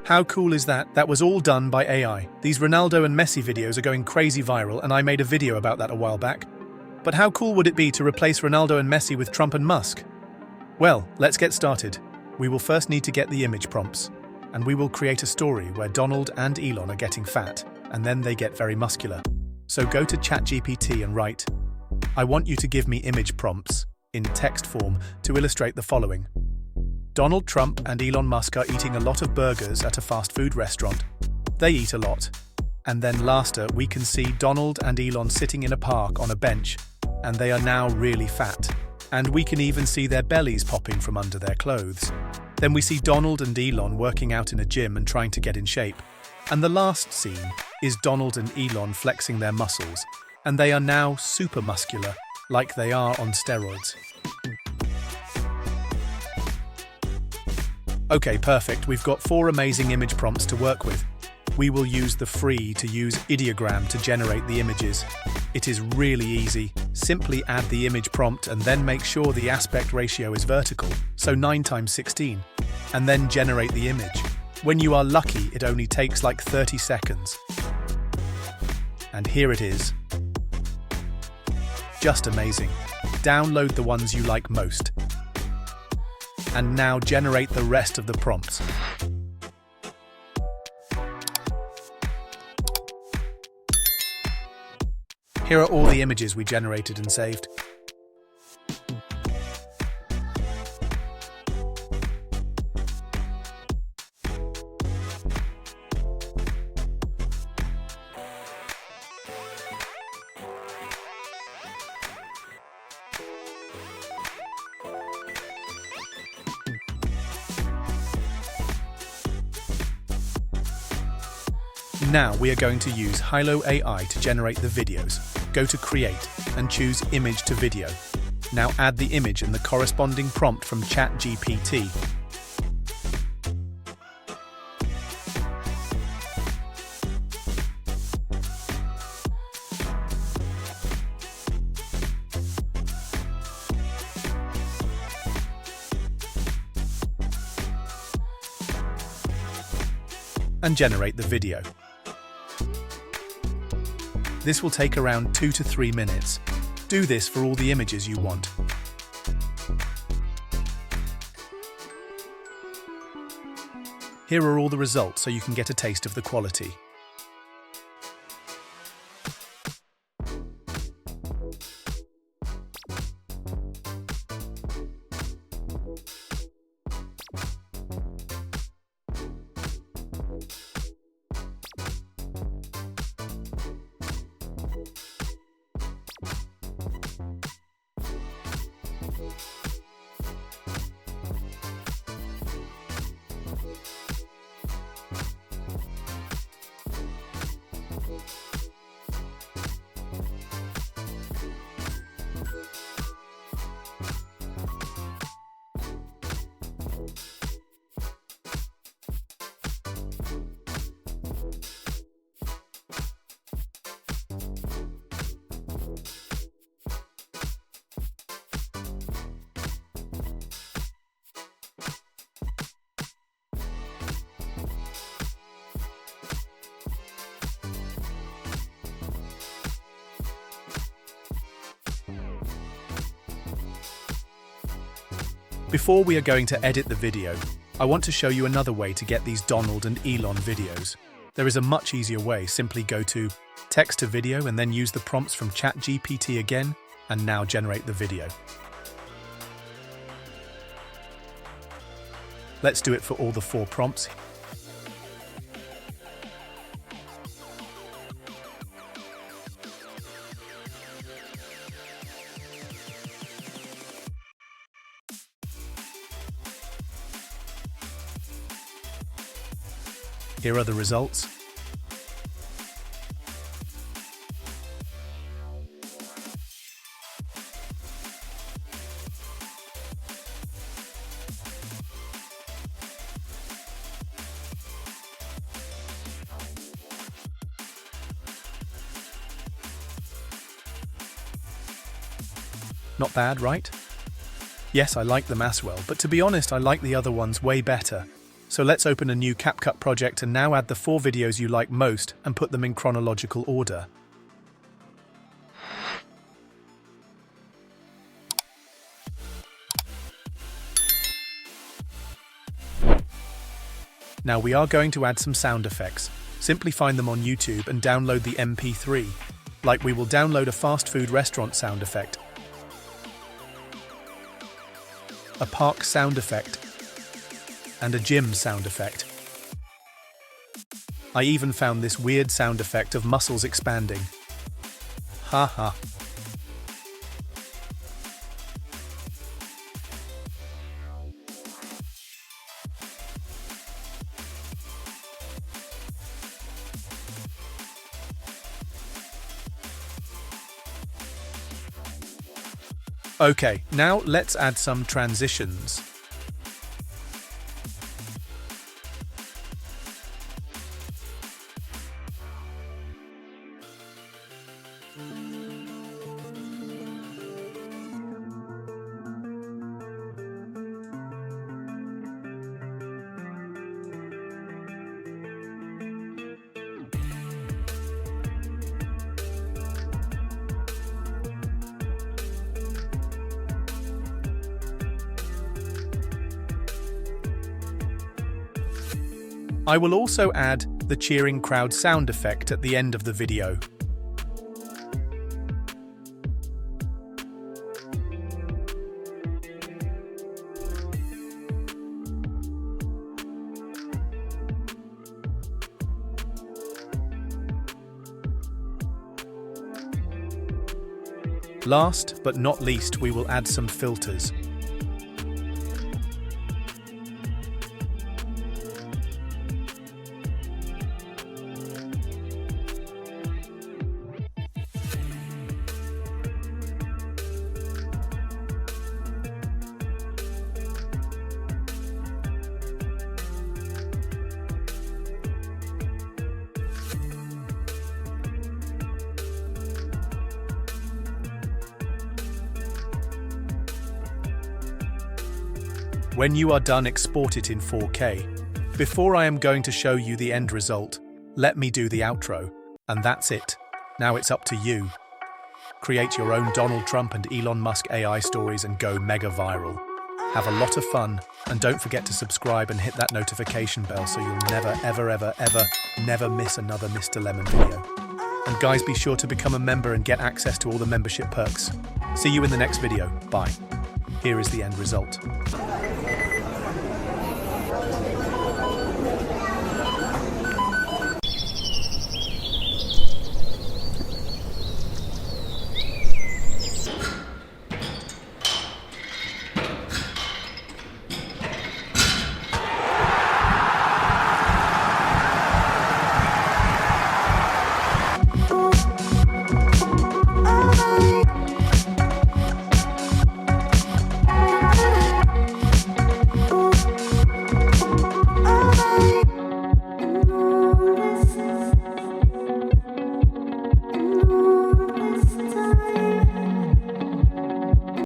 How cool is that? That was all done by AI. These Ronaldo and Messi videos are going crazy viral, and I made a video about that a while back. But how cool would it be to replace Ronaldo and Messi with Trump and Musk? Well, let's get started. We will first need to get the image prompts, and we will create a story where Donald and Elon are getting fat, and then they get very muscular. So go to Chat-GPT and write, "I want you to give me image prompts in text form to illustrate the following. Donald Trump and Elon Musk are eating a lot of burgers at a fast food restaurant. They eat a lot. And then laster, we can see Donald and Elon sitting in a park on a bench, and they are now really fat. And we can even see their bellies popping from under their clothes. Then we see Donald and Elon working out in a gym and trying to get in shape. And the last scene is Donald and Elon flexing their muscles, and they are now super muscular, like they are on steroids." Okay, perfect. We've got 4 amazing image prompts to work with. We will use the free to use Ideogram to generate the images. It is really easy. Simply add the image prompt and then make sure the aspect ratio is vertical, so 9x16, and then generate the image. When you are lucky, it only takes like 30 seconds. And here it is. Just amazing. Download the ones you like most. And now generate the rest of the prompts. Here are all the images we generated and saved. Now we are going to use Hailuo AI to generate the videos. Go to Create and choose Image to Video. Now add the image and the corresponding prompt from Chat-GPT. And generate the video. This will take around 2 to 3 minutes. Do this for all the images you want. Here are all the results so you can get a taste of the quality. Before we are going to edit the video, I want to show you another way to get these Donald and Elon videos. There is a much easier way. Simply go to Text to Video and then use the prompts from Chat-GPT again, and now generate the video. Let's do it for all the 4 prompts. Here are the results. Not bad, right? Yes, I like them as well, but to be honest, I like the other ones way better. So let's open a new CapCut project and now add the 4 videos you like most and put them in chronological order. Now we are going to add some sound effects. Simply find them on YouTube and download the MP3. Like we will download a fast food restaurant sound effect, a park sound effect, and a gym sound effect. I even found this weird sound effect of muscles expanding. Haha. Okay, now let's add some transitions. I will also add the cheering crowd sound effect at the end of the video. Last but not least, we will add some filters. When you are done, export it in 4K. Before I am going to show you the end result, let me do the outro. And that's it. Now it's up to you. Create your own Donald Trump and Elon Musk AI stories and go mega viral. Have a lot of fun, and don't forget to subscribe and hit that notification bell so you'll never miss another Mr. Lemon video. And guys, be sure to become a member and get access to all the membership perks. See you in the next video. Bye. Here is the end result.